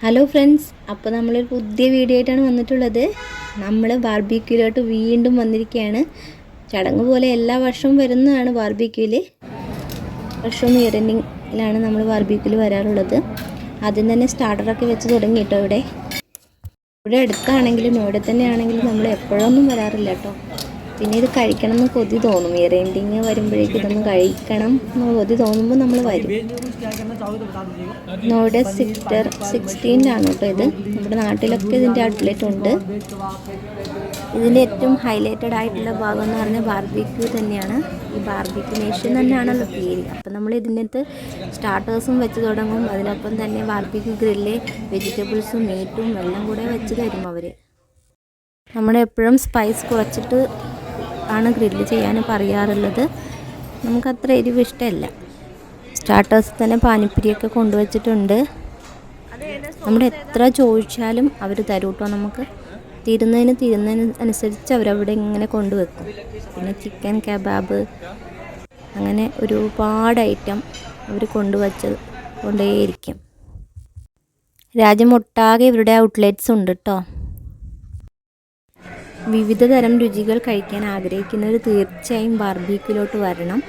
Hello friends, അപ്പോൾ നമ്മളൊരു പുതിയ വീഡിയോ ആയിട്ടാണ് വന്നിട്ടുള്ളത്. നമ്മൾ ബാർബിക്യൂലോട്ട് വീണ്ടും വന്നിരിക്കുകയാണ്. ചടങ്ങ് പോലെ എല്ലാ വർഷവും വരുന്നതാണ് ബാർബിക്യൂല്. വർഷവും ഇയർ എൻഡിങ്ങിലാണ് നമ്മൾ ബാർബിക്യൂല് വരാറുള്ളത്. ആദ്യം തന്നെ സ്റ്റാർട്ടറൊക്കെ വെച്ച് തുടങ്ങി കേട്ടോ. ഇവിടെ അടുത്താണെങ്കിലും ഇവിടെ തന്നെ ആണെങ്കിലും നമ്മൾ എപ്പോഴൊന്നും വരാറില്ല കേട്ടോ. പിന്നെ ഇത് കഴിക്കണം എന്ന് കൊതി തോന്നും. ഇയർ എൻഡിങ് വരുമ്പോഴേക്കും ഇതൊന്നും കഴിക്കണം എന്ന് കൊതി തോന്നുമ്പോൾ നമ്മൾ വരും. നോയിഡ സെക്ടർ 16 കേട്ടോ ഇത്. നമ്മുടെ നാട്ടിലൊക്കെ ഇതിൻ്റെ ഔട്ട്ലെറ്റ് ഉണ്ട്. ഇതിൻ്റെ ഏറ്റവും ഹൈലൈറ്റഡ് ആയിട്ടുള്ള ഭാഗം എന്ന് പറഞ്ഞാൽ ബാർബിക്യൂ തന്നെയാണ്. ഈ ബാർബിക്യൂ നേഷൻ തന്നെയാണല്ലോ പേര്. അപ്പം നമ്മൾ ഇതിനകത്ത് സ്റ്റാർട്ടേഴ്സും വെച്ച് തുടങ്ങും. അതിനൊപ്പം തന്നെ ബാർബിക്യൂ ഗ്രില്ല്, വെജിറ്റബിൾസും മീറ്റും എല്ലാം കൂടെ വെച്ച് തരും അവർ. നമ്മളെപ്പോഴും സ്പൈസ് കുറച്ചിട്ട് ആണ് ഗ്രില്ല് ചെയ്യാൻ പറയാറുള്ളത്. നമുക്കത്ര എരിവ് ഇഷ്ടമല്ല. സ്റ്റാർട്ടേഴ്സ് തന്നെ പാനിപ്പൂരിയൊക്കെ കൊണ്ടുവച്ചിട്ടുണ്ട്. നമ്മൾ എത്ര ചോദിച്ചാലും അവർ തരും കേട്ടോ. നമുക്ക് തീരുന്നതിന് അനുസരിച്ച് അവരവിടെ ഇങ്ങനെ കൊണ്ടുവെക്കും. പിന്നെ ചിക്കൻ കബാബ് അങ്ങനെ ഒരുപാട് ഐറ്റം അവർ കൊണ്ടേയിരിക്കും. രാജ്യമൊട്ടാകെ ഇവരുടെ ഔട്ട്ലെറ്റ്സ് ഉണ്ട് കേട്ടോ. വിവിധ തരം രുചികൾ കഴിക്കാൻ ആഗ്രഹിക്കുന്നവർ തീർച്ചയായും ബാർബിക്യൂലോട്ട് വരണം.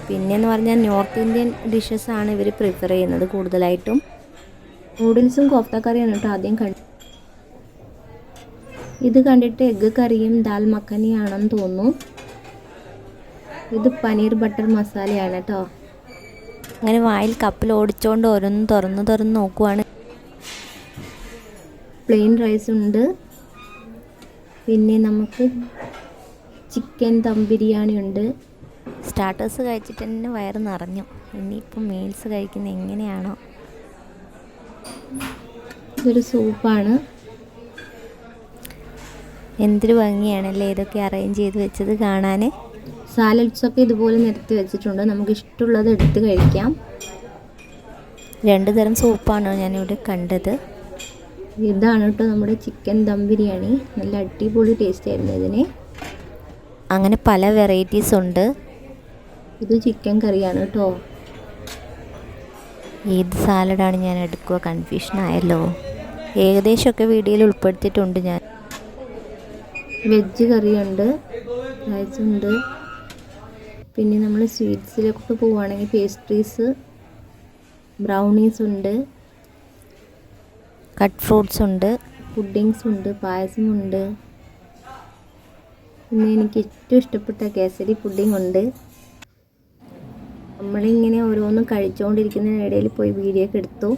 പിന്നെയെന്ന് പറഞ്ഞാൽ നോർത്ത് ഇന്ത്യൻ ഡിഷസാണ് ഇവർ പ്രിഫർ ചെയ്യുന്നത് കൂടുതലായിട്ടും. നൂഡിൽസും കോഫ്ത കറിയാണ് കേട്ടോ ആദ്യം ഇത് കണ്ടിട്ട് എഗ്ഗ് കറിയും ദാൽ മഖനിയാണെന്ന് തോന്നുന്നു. ഇത് പനീർ ബട്ടർ മസാലയാണ് കേട്ടോ. അങ്ങനെ വായിൽ കപ്പിൽ ഓടിച്ചുകൊണ്ട് ഓരോന്ന് തുറന്ന് നോക്കുവാണ്. പ്ലെയിൻ റൈസ് ഉണ്ട്. പിന്നെ നമുക്ക് ചിക്കൻ ദം ബിരിയാണി ഉണ്ട്. സ്റ്റാർട്ടേഴ്സ് കഴിച്ചിട്ട് തന്നെ വയറ് നിറഞ്ഞു. ഇനിയിപ്പം മീൽസ് കഴിക്കുന്നത് എങ്ങനെയാണോ. ഇതൊരു സൂപ്പാണ്. എന്തൊരു ഭംഗിയാണല്ലേ ഇതൊക്കെ അറേഞ്ച് ചെയ്ത് വെച്ചത് കാണാൻ. സാലഡ്സൊക്കെ ഇതുപോലെ നിരത്തി വെച്ചിട്ടുണ്ട്. നമുക്ക് ഇഷ്ടമുള്ളത് എടുത്ത് കഴിക്കാം. 2 തരം സൂപ്പാണ് ഞാനിവിടെ കണ്ടത്. ഇതാണ് കേട്ടോ നമ്മുടെ ചിക്കൻ ദം ബിരിയാണി. നല്ല അടിപൊളി ടേസ്റ്റ് ആയിരുന്നു ഇതിന്. അങ്ങനെ പല വെറൈറ്റീസ് ഉണ്ട്. ഇത് ചിക്കൻ കറിയാണ് കേട്ടോ. ഏത് സാലഡാണ് ഞാൻ എടുക്കുക, കൺഫ്യൂഷൻ ആയല്ലോ. ഏകദേശമൊക്കെ വീഡിയോയിൽ ഉൾപ്പെടുത്തിയിട്ടുണ്ട് ഞാൻ. വെജ് കറിയുണ്ട്, റൈസ് ഉണ്ട്. പിന്നെ നമ്മൾ സ്വീറ്റ്സിലേക്ക് പോവുകയാണെങ്കിൽ പേസ്ട്രീസ്, ബ്രൗണീസ് ഉണ്ട്, കട്ട് ഫ്രൂട്ട്സ് ഉണ്ട്, പുഡിങ്സ് ഉണ്ട്, പായസമുണ്ട്. പിന്നെ എനിക്ക് ഏറ്റവും ഇഷ്ടപ്പെട്ട കേസരി പുഡിംഗ് ഉണ്ട്. നമ്മളിങ്ങനെ ഓരോന്നും കഴിച്ചുകൊണ്ടിരിക്കുന്നതിനിടയിൽ പോയി വീഡിയോ ഒക്കെ എടുത്തു.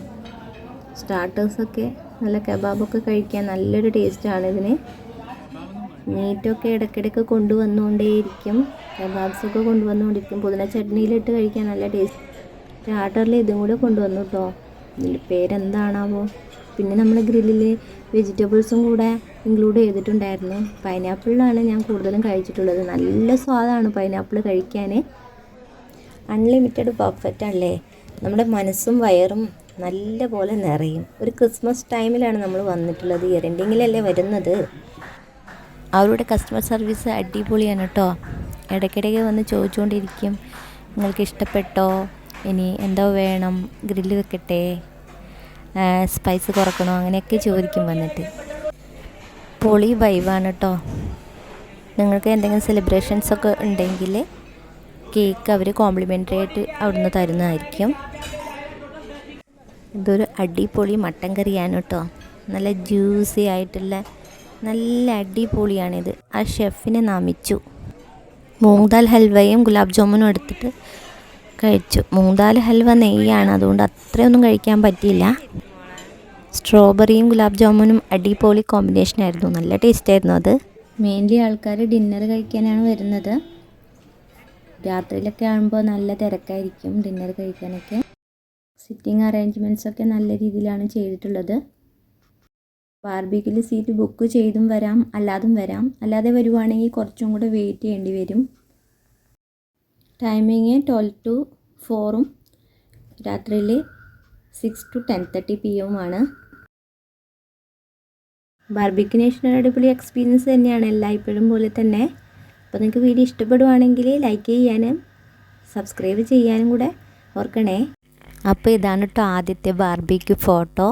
സ്റ്റാർട്ടേഴ്സൊക്കെ നല്ല കബാബൊക്കെ കഴിക്കാൻ നല്ലൊരു ടേസ്റ്റാണ് ഇതിന്. മീറ്റൊക്കെ ഇടയ്ക്കിടയ്ക്ക് കൊണ്ടുവന്നുകൊണ്ടേയിരിക്കും. കബാബ്സൊക്കെ കൊണ്ടുവന്നുകൊണ്ടിരിക്കും. പുതിന ചട്നിയിലിട്ട് കഴിക്കാൻ നല്ല ടേസ്റ്റ്. സ്റ്റാർട്ടറിൽ ഇതും കൂടെ കൊണ്ടുവന്നു കേട്ടോ. ഇതിൻ്റെ പേരെന്താണാവോ. പിന്നെ നമ്മൾ ഗ്രില്ലിൽ വെജിറ്റബിൾസും കൂടെ ഇൻക്ലൂഡ് ചെയ്തിട്ടുണ്ടായിരുന്നു. പൈനാപ്പിളിലാണ് ഞാൻ കൂടുതലും കഴിച്ചിട്ടുള്ളത്. നല്ല സ്വാദാണ് പൈനാപ്പിൾ കഴിക്കാൻ. അൺലിമിറ്റഡ് പെർഫെക്റ്റ് അല്ലേ. നമ്മുടെ മനസ്സും വയറും നല്ല പോലെ നിറയും. ഒരു ക്രിസ്മസ് ടൈമിലാണ് നമ്മൾ വന്നിട്ടുള്ളത്. ഇയർ എൻഡിങ്ങിലല്ലേ വരുന്നത്. അവരുടെ കസ്റ്റമർ സർവീസ് അടിപൊളിയാണ് കേട്ടോ. ഇടയ്ക്കിടയ്ക്ക് വന്ന് ചോദിച്ചുകൊണ്ടിരിക്കും, നിങ്ങൾക്ക് ഇഷ്ടപ്പെട്ടോ, ഇനി എന്തോ വേണം, ഗ്രില്ല് വെക്കട്ടെ, സ്പൈസ് കുറക്കണോ, അങ്ങനെയൊക്കെ ചോദിക്കും വന്നിട്ട്. പൊളി വൈവാണ് കേട്ടോ. നിങ്ങൾക്ക് എന്തെങ്കിലും സെലിബ്രേഷൻസൊക്കെ ഉണ്ടെങ്കിൽ കേക്ക് അവർ കോംപ്ലിമെൻ്ററി ആയിട്ട് അവിടുന്ന് തരുന്നതായിരിക്കും. ഇതൊരു അടിപൊളി മട്ടൻ കറിയാണ് കേട്ടോ. നല്ല ജ്യൂസി ആയിട്ടുള്ള നല്ല അടിപൊളിയാണിത്. ആ ഷെഫിനെ നമിച്ചു. മൂങ് ദാൽ ഹൽവയും ഗുലാബ് ജാമുനും എടുത്തിട്ട് കഴിച്ചു. മൂങ് ദാൽ ഹൽവ നെയ്യാണ്, അതുകൊണ്ട് അത്രയൊന്നും കഴിക്കാൻ പറ്റിയില്ല. സ്ട്രോബെറിയും ഗുലാബ് ജാമുനും അടിപൊളി കോമ്പിനേഷനായിരുന്നു. നല്ല ടേസ്റ്റായിരുന്നു അത്. മെയിൻലി ആൾക്കാർ ഡിന്നർ കഴിക്കാനാണ് വരുന്നത്. രാത്രിയിലൊക്കെ ആകുമ്പോൾ നല്ല തിരക്കായിരിക്കും ഡിന്നർ കഴിക്കാനൊക്കെ. സിറ്റിംഗ് അറേഞ്ച്മെൻറ്റ്സൊക്കെ നല്ല രീതിയിലാണ് ചെയ്തിട്ടുള്ളത്. ബാർബിക്യൂല് സീറ്റ് ബുക്ക് ചെയ്തും വരാം, അല്ലാതും വരാം. അല്ലാതെ വരുവാണെങ്കിൽ കുറച്ചും കൂടെ വെയിറ്റ് ചെയ്യേണ്ടി വരും. ടൈമിങ് 12 to 4 രാത്രിയിൽ 6 to 10:30 PM ആണ്. ബാർബിക്യൂ നേഷൻ അടിപൊളി എക്സ്പീരിയൻസ് തന്നെയാണ് എല്ലായ്പ്പോഴും പോലെ തന്നെ. അപ്പോൾ നിങ്ങൾക്ക് വീഡിയോ ഇഷ്ടപ്പെടുവാണെങ്കിൽ ലൈക്ക് ചെയ്യാനും സബ്സ്ക്രൈബ് ചെയ്യാനും കൂടെ ഓർക്കണേ. അപ്പോൾ ഇതാണ് കേട്ടോ ആദ്യത്തെ ബാർബിക്യൂ ഫോട്ടോ.